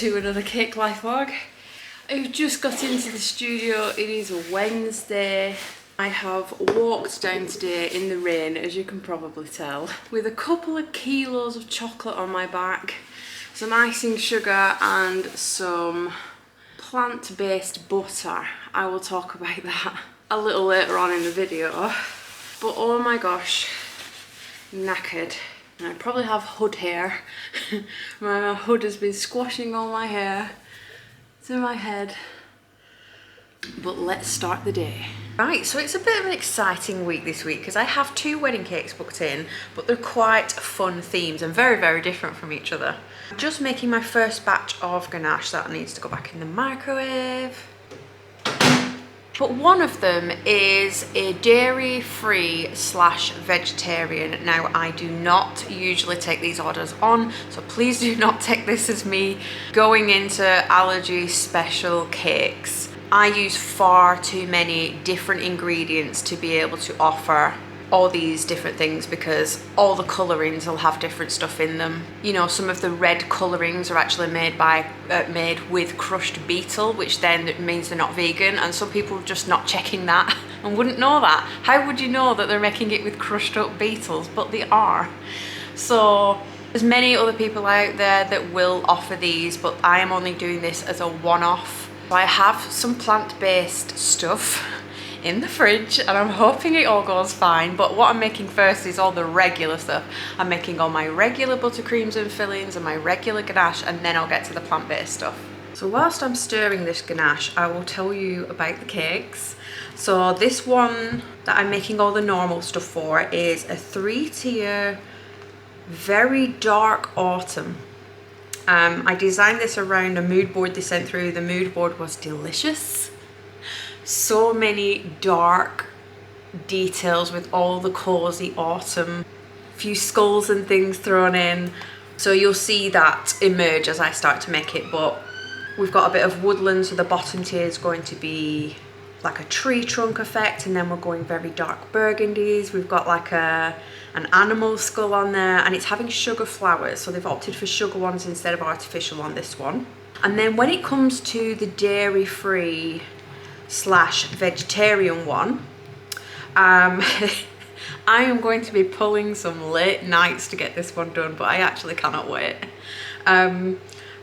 to another Cake Life vlog. I've just got into the studio. It is a Wednesday. I have walked down today in the rain, as you can probably tell, with a couple of kilos of chocolate on my back, some icing sugar and some plant-based butter. I will talk about that a little later on in the video. But oh my gosh, knackered. And I probably have hood hair. My hood has been squashing all my hair to my head. But let's start the day. Right, so it's a bit of an exciting week this week because I have 2 wedding cakes booked in, but they're quite fun themes and very, very different from each other. I'm just making my first batch of ganache that needs to go back in the microwave. But one of them is a dairy-free / vegetarian. Now, I do not usually take these orders on, so please do not take this as me going into allergy special cakes. I use far too many different ingredients to be able to offer all these different things because all the colorings will have different stuff in them. You know, some of the red colorings are actually made with crushed beetle, which then means they're not vegan, and some people are just not checking that and wouldn't know that. How would you know that they're making it with crushed up beetles? But they are. So there's many other people out there that will offer these, but I am only doing this as a one-off. So I have some plant-based stuff in the fridge and I'm hoping it all goes fine, but what I'm making first is all the regular stuff. I'm making all my regular buttercreams and fillings and my regular ganache, and then I'll get to the plant-based stuff. So whilst I'm stirring this ganache, I will tell you about the cakes. So this one that I'm making all the normal stuff for is a 3-tier, very dark autumn. I designed this around a mood board they sent through. The mood board was delicious. So many dark details with all the cozy autumn, a few skulls and things thrown in. So you'll see that emerge as I start to make it, but we've got a bit of woodland, so the bottom tier is going to be like a tree trunk effect, and then we're going very dark burgundies. We've got like an animal skull on there, and it's having sugar flowers, so they've opted for sugar ones instead of artificial on this one. And then when it comes to the dairy-free / vegetarian one, I am going to be pulling some late nights to get this one done, but I actually cannot wait.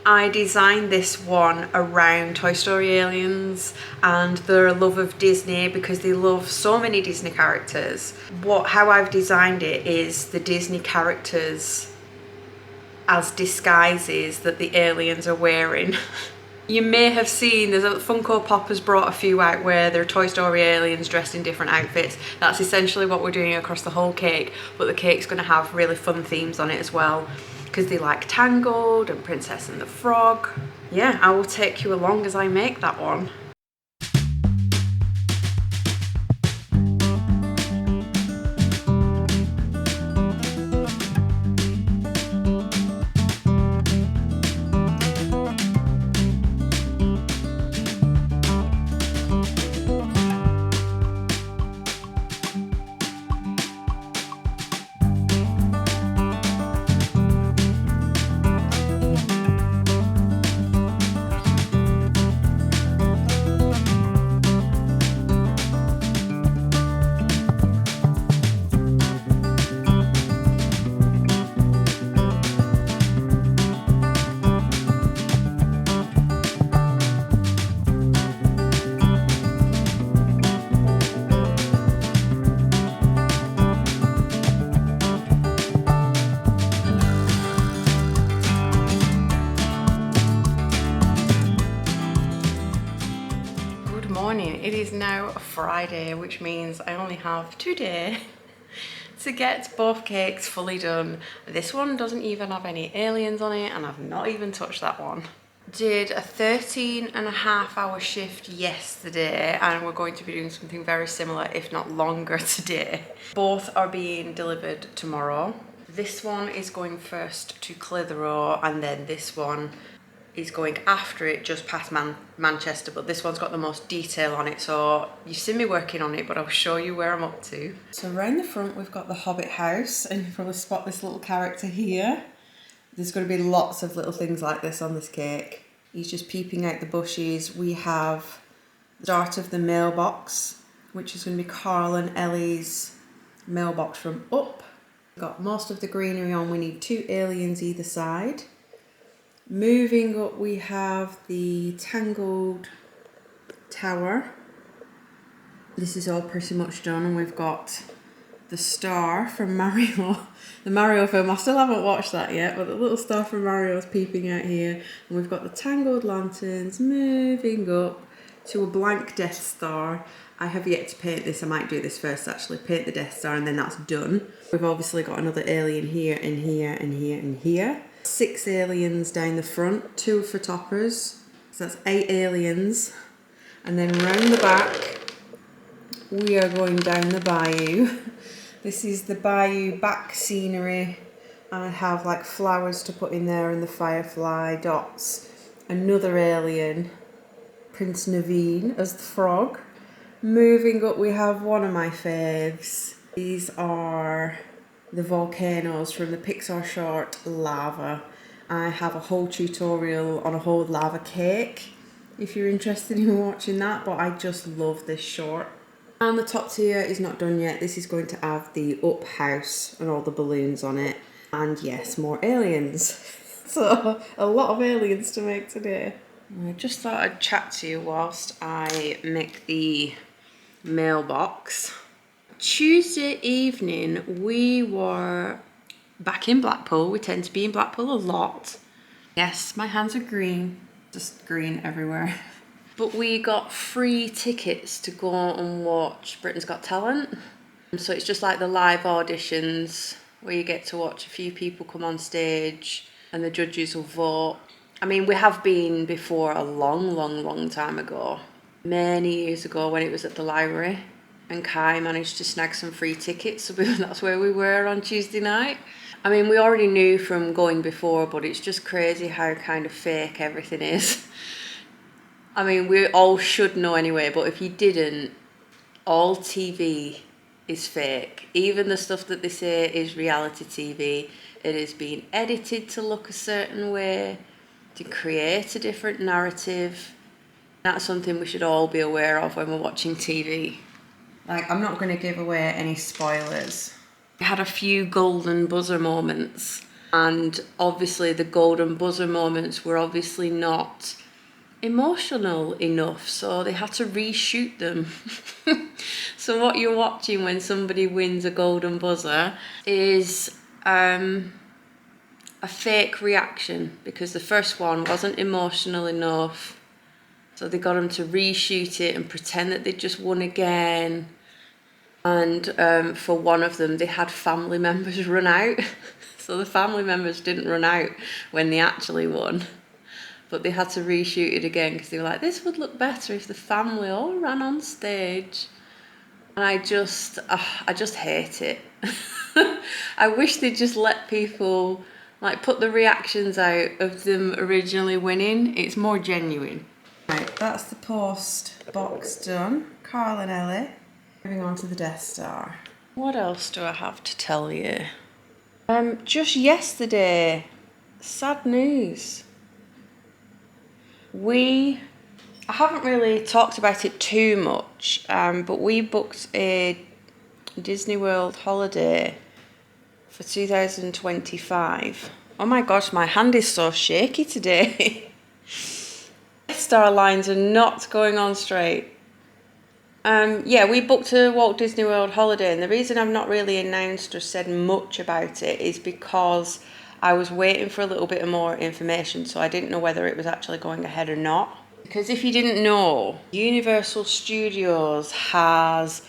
I designed this one around Toy Story aliens and their love of Disney because they love so many Disney characters. How I've designed it is the Disney characters as disguises that the aliens are wearing. You may have seen, there's a Funko Pop has brought a few out where they're Toy Story aliens dressed in different outfits. That's essentially what we're doing across the whole cake, but the cake's going to have really fun themes on it as well, because they like Tangled and Princess and the Frog. Yeah, I will take you along as I make that one. It is now Friday, which means I only have 2 days to get both cakes fully done. This one doesn't even have any aliens on it, and I've not even touched that one. Did a 13.5-hour shift yesterday, and we're going to be doing something very similar, if not longer, today. Both are being delivered tomorrow. This one is going first to Clitheroe, and then this one is going after it just past Manchester, but this one's got the most detail on it, so you've seen me working on it, but I'll show you where I'm up to. So around the front we've got the Hobbit house, and you can probably spot this little character here. There's going to be lots of little things like this on this cake. He's just peeping out the bushes. We have the start of the mailbox, which is going to be Carl and Ellie's mailbox from up. Got most of the greenery on. We need 2 aliens either side. Moving up, we have the Tangled Tower. This is all pretty much done, and we've got the star from Mario, the Mario film. I still haven't watched that yet, but the little star from Mario is peeping out here. And we've got the Tangled Lanterns moving up to a blank Death Star. I have yet to paint this. I might do this first actually, paint the Death Star, and then that's done. We've obviously got another alien here and here and here and here. 6 aliens down the front, 2 for toppers. So that's 8 aliens. And then round the back, we are going down the bayou. This is the bayou back scenery, and I have like flowers to put in there and the firefly dots. Another alien, Prince Naveen as the frog. Moving up, we have one of my faves. These are the volcanoes from the Pixar short Lava. I have a whole tutorial on a whole lava cake if you're interested in watching that, but I just love this short. And the top tier is not done yet. This is going to have the up house and all the balloons on it. And yes, more aliens. So a lot of aliens to make today. I just thought I'd chat to you whilst I make the mailbox. Tuesday evening, we were back in Blackpool. We tend to be in Blackpool a lot. Yes, my hands are green. Just green everywhere. But we got free tickets to go and watch Britain's Got Talent. So it's just like the live auditions where you get to watch a few people come on stage and the judges will vote. I mean, we have been before a long time ago. Many years ago when it was at the library. And Kai managed to snag some free tickets, so that's where we were on Tuesday night. I mean, we already knew from going before, but it's just crazy how kind of fake everything is. I mean, we all should know anyway, but if you didn't, all TV is fake. Even the stuff that they say is reality TV, it is being edited to look a certain way, to create a different narrative. That's something we should all be aware of when we're watching TV. Like, I'm not going to give away any spoilers. We had a few golden buzzer moments, and obviously the golden buzzer moments were obviously not emotional enough, so they had to reshoot them. So what you're watching when somebody wins a golden buzzer is a fake reaction, because the first one wasn't emotional enough, so they got them to reshoot it and pretend that they just won again. And for one of them, they had family members run out. So the family members didn't run out when they actually won, but they had to reshoot it again because they were like, this would look better if the family all ran on stage. And I just hate it. I wish they'd just let people like put the reactions out of them originally winning. It's more genuine. Right, that's the post box done. Carl and Ellie. Moving on to the Death Star. What else do I have to tell you? Just yesterday, sad news. I haven't really talked about it too much, but we booked a Disney World holiday for 2025. Oh my gosh, my hand is so shaky today. Star lines are not going on straight. We booked a Walt Disney World holiday, and the reason I've not really announced or said much about it is because I was waiting for a little bit more information, so I didn't know whether it was actually going ahead or not. Because if you didn't know, Universal Studios has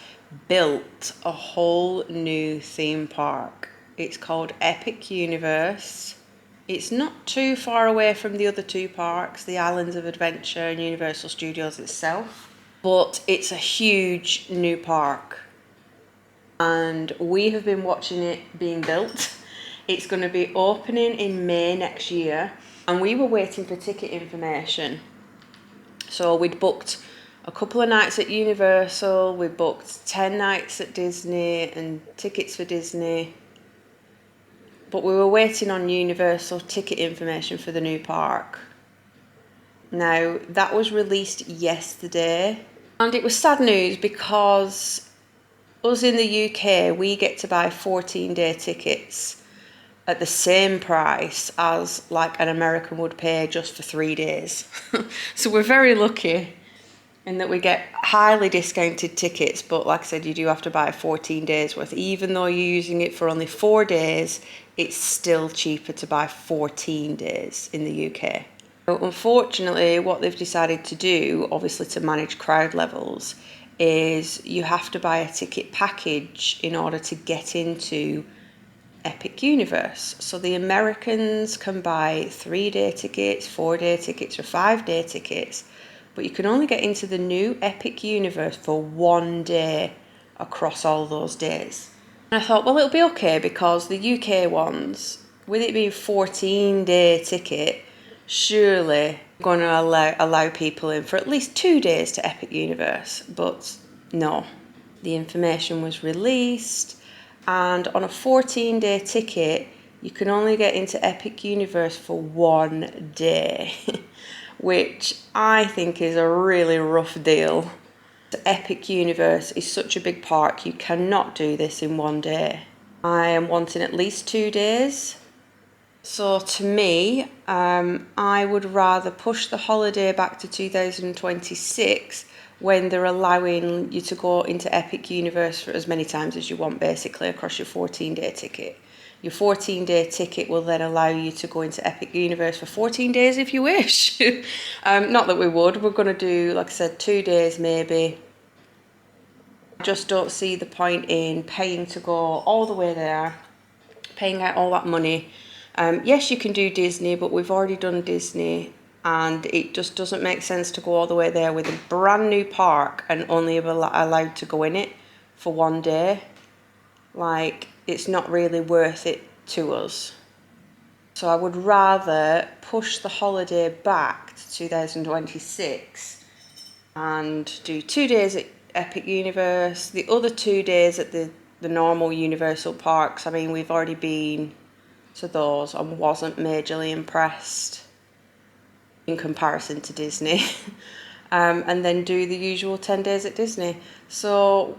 built a whole new theme park. It's called Epic Universe. It's not too far away from the other 2 parks, the Islands of Adventure and Universal Studios itself. But it's a huge new park, and we have been watching it being built. It's going to be opening in May next year, and we were waiting for ticket information. So we'd booked a couple of nights at Universal, we booked 10 nights at Disney and tickets for Disney, but we were waiting on Universal ticket information for the new park. Now, that was released yesterday, and it was sad news because us in the UK, we get to buy 14-day tickets at the same price as like an American would pay just for 3 days. So we're very lucky in that we get highly discounted tickets, but like I said, you do have to buy 14 days worth. Even though you're using it for only 4 days, it's still cheaper to buy 14 days in the UK. So unfortunately, what they've decided to do, obviously to manage crowd levels, is you have to buy a ticket package in order to get into Epic Universe. So the Americans can buy 3-day tickets, 4-day tickets, or 5-day tickets, but you can only get into the new Epic Universe for 1 day across all those days. And I thought, well, it'll be okay because the UK ones, with it being 14-day ticket, surely going to allow people in for at least 2 days to Epic Universe. But no, the information was released, and on a 14-day ticket, you can only get into Epic Universe for 1 day. Which I think is a really rough deal. The Epic Universe is such a big park, you cannot do this in 1 day. I am wanting at least 2 days. So to me, I would rather push the holiday back to 2026 when they're allowing you to go into Epic Universe for as many times as you want, basically, across your 14-day ticket. Your 14-day ticket will then allow you to go into Epic Universe for 14 days if you wish. Not that we would. We're going to do, like I said, 2 days maybe. I just don't see the point in paying to go all the way there, paying out all that money. Yes, you can do Disney, but we've already done Disney, and it just doesn't make sense to go all the way there with a brand new park and only allowed to go in it for 1 day. Like, it's not really worth it to us. So I would rather push the holiday back to 2026 and do 2 days at Epic Universe, the other 2 days at the normal Universal parks. I mean, we've already been to those and wasn't majorly impressed in comparison to Disney. And then do the usual 10 days at Disney. So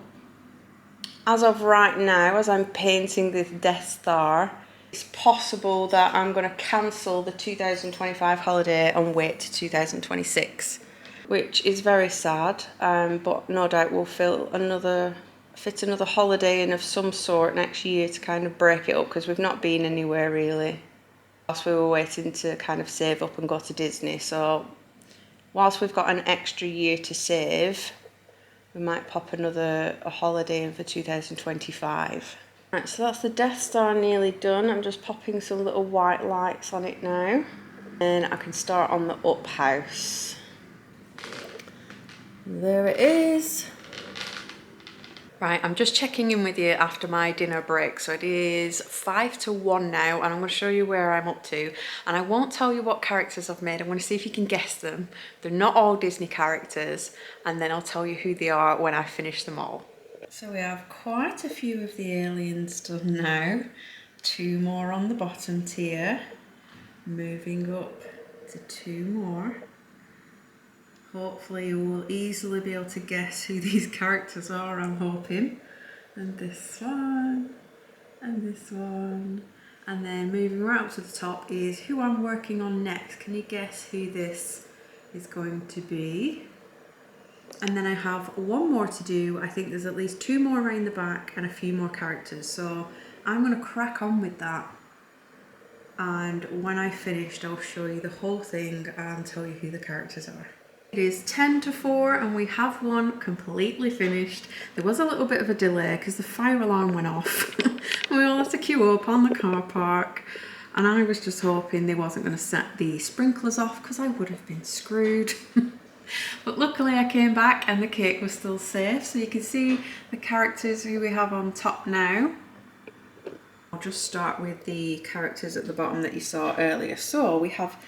as of right now, as I'm painting this Death Star, it's possible that I'm going to cancel the 2025 holiday and wait to 2026, which is very sad, but no doubt we'll fit another holiday in of some sort next year to kind of break it up, because we've not been anywhere really whilst we were waiting to kind of save up and go to Disney. So whilst we've got an extra year to save, we might pop a holiday in for 2025. Right, so that's the Death Star nearly done. I'm just popping some little white lights on it now. And I can start on the up house. There it is. Right, I'm just checking in with you after my dinner break. So it is 5 to 1 now, and I'm going to show you where I'm up to. And I won't tell you what characters I've made. I'm going to see if you can guess them. They're not all Disney characters, and then I'll tell you who they are when I finish them all. So we have quite a few of the aliens done now. 2 more on the bottom tier. Moving up to 2 more. Hopefully you will easily be able to guess who these characters are, I'm hoping. And this one, and this one. And then moving right up to the top is who I'm working on next. Can you guess who this is going to be? And then I have 1 more to do. I think there's at least 2 more around the back and a few more characters. So I'm going to crack on with that. And when I've finished, I'll show you the whole thing and tell you who the characters are. It is 10 to 4 and we have one completely finished. There was a little bit of a delay because the fire alarm went off. We all had to queue up on the car park, and I was just hoping they wasn't going to set the sprinklers off because I would have been screwed. But luckily I came back and the cake was still safe. So you can see the characters who we have on top now. I'll just start with the characters at the bottom that you saw earlier. So we have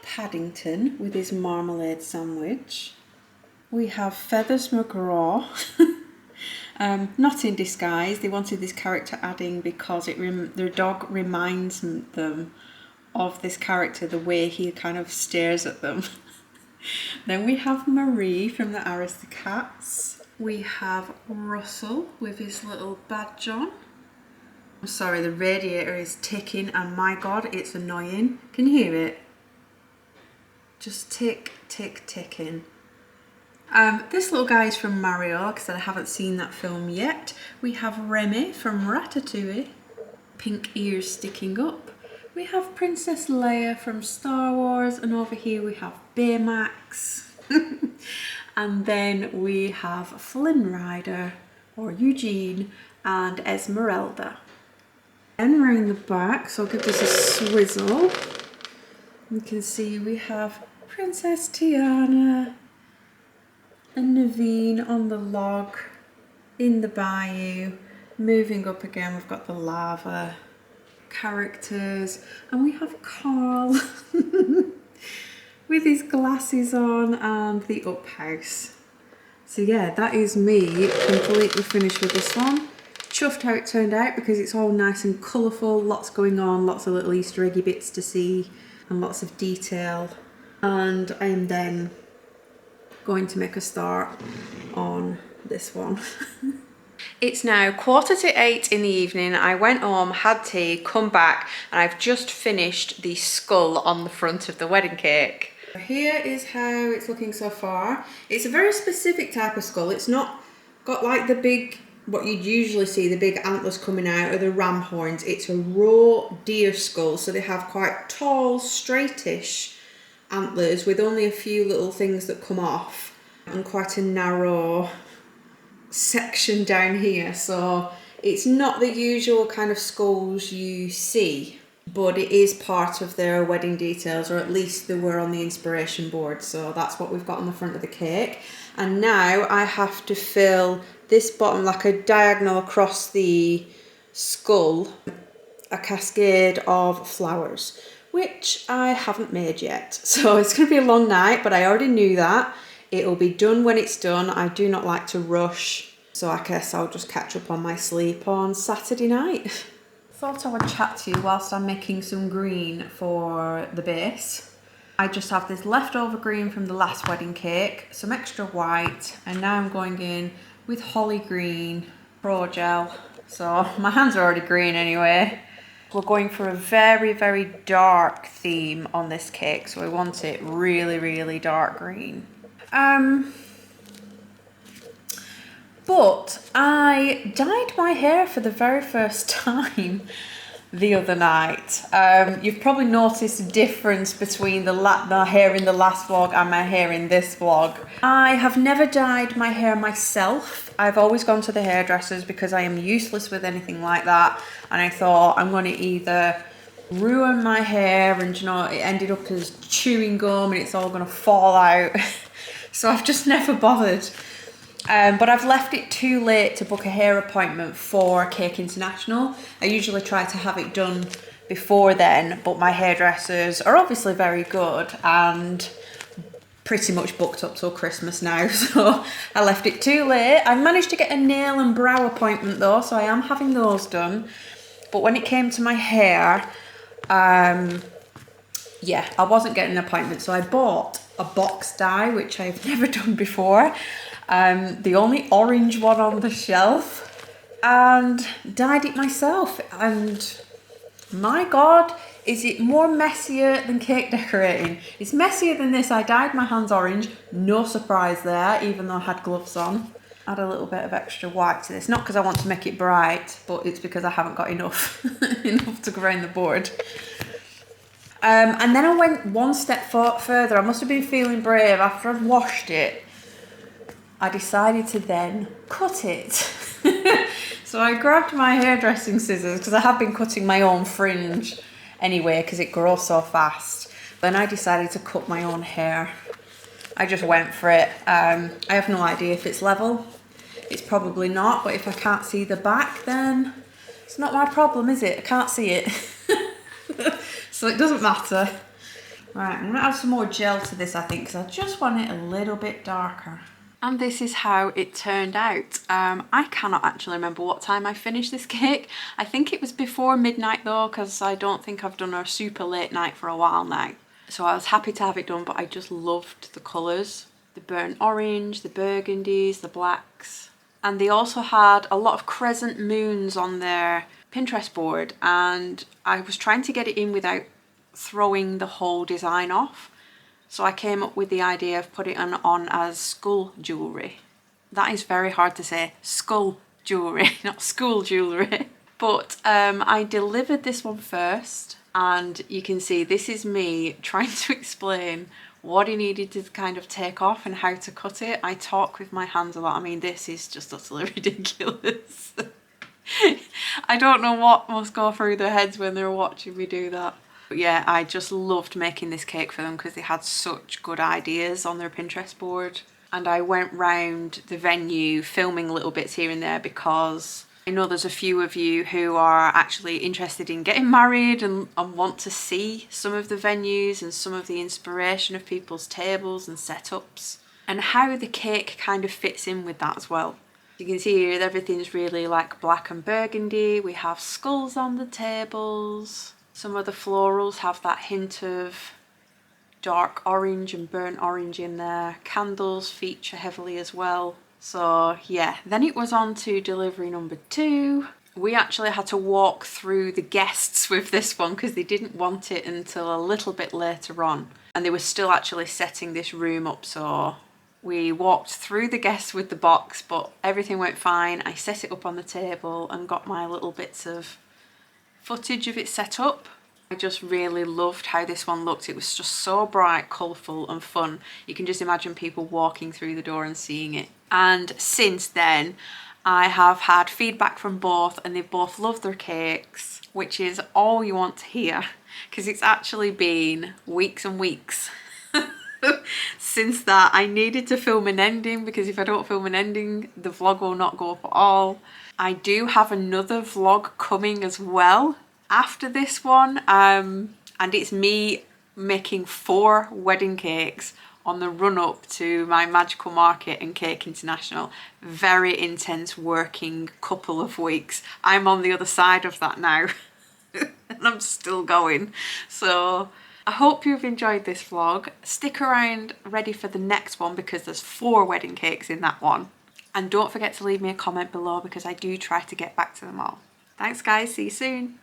Paddington with his marmalade sandwich. We have Feathers McGraw. Not in disguise. They wanted this character adding because their dog reminds them of this character, the way he kind of stares at them. Then we have Marie from the Aristocats. We have Russell with his little badge on. I'm sorry, the radiator is ticking and my God, it's annoying. Can you hear it? Just tick, tick, ticking. This little guy is from Mario, like I said, I haven't seen that film yet. We have Remy from Ratatouille. Pink ears sticking up. We have Princess Leia from Star Wars, and over here we have Baymax. And then we have Flynn Rider, or Eugene, and Esmeralda. And round the back, so I'll give this a swizzle. You can see we have Princess Tiana and Naveen on the log in the bayou. Moving up again, we've got the lava characters, and we have Carl with his glasses on and the up house. So yeah, that is me completely finished with this one. Chuffed how it turned out because it's all nice and colourful, lots going on, lots of little Easter eggy bits to see and lots of detail. And I am then going to make a start on this one. It's now 7:45 in the evening. I went home, had tea, come back, and I've just finished the skull on the front of the wedding cake. Here is how it's looking so far. It's a very specific type of skull. It's not got like the big, what you'd usually see, the big antlers coming out or the ram horns. It's a raw deer skull, so they have quite tall, straightish antlers with only a few little things that come off and quite a narrow section down here. So it's not the usual kind of skulls you see, but it is part of their wedding details, or at least they were on the inspiration board. So that's what we've got on the front of the cake. And now I have to fill this bottom, like a diagonal across the skull, a cascade of flowers, which I haven't made yet. So it's going to be a long night, but I already knew that. It'll be done when it's done. I do not like to rush, so I guess I'll just catch up on my sleep on Saturday night. Thought I would chat to you whilst I'm making some green for the base. I just have this leftover green from the last wedding cake, some extra white, and now I'm going in with holly green, pro gel. So my hands are already green anyway. We're going for a very, very dark theme on this cake, so we want it really, really dark green. But I dyed my hair for the very first time the other night. You've probably noticed a difference between the hair in the last vlog and my hair in this vlog. I have never dyed my hair myself. I've always gone to the hairdressers because I am useless with anything like that. And I thought I'm going to either ruin my hair and, you know, it ended up as chewing gum and it's all going to fall out. So I've just never bothered. But I've left it too late to book a hair appointment for Cake International. I usually try to have it done before then, but my hairdressers are obviously very good and pretty much booked up till Christmas now, so I left it too late. I managed to get a nail and brow appointment though, so I am having those done. But when it came to my hair, yeah, I wasn't getting an appointment, so I bought a box dye, which I've never done before. The only orange one on the shelf, and dyed it myself. And my God, is it more messier than cake decorating? It's messier than this. I dyed my hands orange, no surprise there, even though I had gloves on. Add a little bit of extra white to this, not because I want to make it bright, but it's because I haven't got enough, enough to go around the board. And then I went one step further. I must have been feeling brave. After I'd washed it, I decided to then cut it. So I grabbed my hairdressing scissors, because I have been cutting my own fringe anyway, because it grows so fast. Then I decided to cut my own hair. I just went for it. I have no idea if it's level. It's probably not, but if I can't see the back, then it's not my problem, is it? I can't see it. So it doesn't matter. Right, I'm gonna add some more gel to this, I think, because I just want it a little bit darker. And this is how it turned out. I cannot actually remember what time I finished this cake. I think it was before midnight though, because I don't think I've done a super late night for a while now. So I was happy to have it done, but I just loved the colours. The burnt orange, the burgundies, the blacks. And they also had a lot of crescent moons on their Pinterest board, and I was trying to get it in without throwing the whole design off. So I came up with the idea of putting it on as skull jewellery. That is very hard to say, skull jewellery, not school jewellery. But I delivered this one first, and you can see this is me trying to explain what he needed to kind of take off and how to cut it. I talk with my hands a lot. I mean, this is just utterly ridiculous. I don't know what must go through their heads when they're watching me do that. But yeah, I just loved making this cake for them because they had such good ideas on their Pinterest board. And I went round the venue filming little bits here and there because I know there's a few of you who are actually interested in getting married and want to see some of the venues and some of the inspiration of people's tables and setups and how the cake kind of fits in with that as well. You can see here everything's really like black and burgundy. We have skulls on the tables. Some of the florals have that hint of dark orange and burnt orange in there. Candles feature heavily as well. So yeah, then it was on to delivery number 2. We actually had to walk through the guests with this one because they didn't want it until a little bit later on. And they were still actually setting this room up, so we walked through the guests with the box, but everything went fine. I set it up on the table and got my little bits of footage of it set up. I just really loved how this one looked. It was just so bright, colourful and fun. You can just imagine people walking through the door and seeing it. And since then, I have had feedback from both and they both love their cakes, which is all you want to hear because it's actually been weeks and weeks since that. I needed to film an ending because if I don't film an ending, the vlog will not go up at all. I do have another vlog coming as well after this one, and it's me making 4 wedding cakes on the run up to my Magical Market and Cake International. Very intense working couple of weeks. I'm on the other side of that now and I'm still going. So I hope you've enjoyed this vlog. Stick around ready for the next one because there's 4 wedding cakes in that one. And don't forget to leave me a comment below because I do try to get back to them all. Thanks guys, see you soon.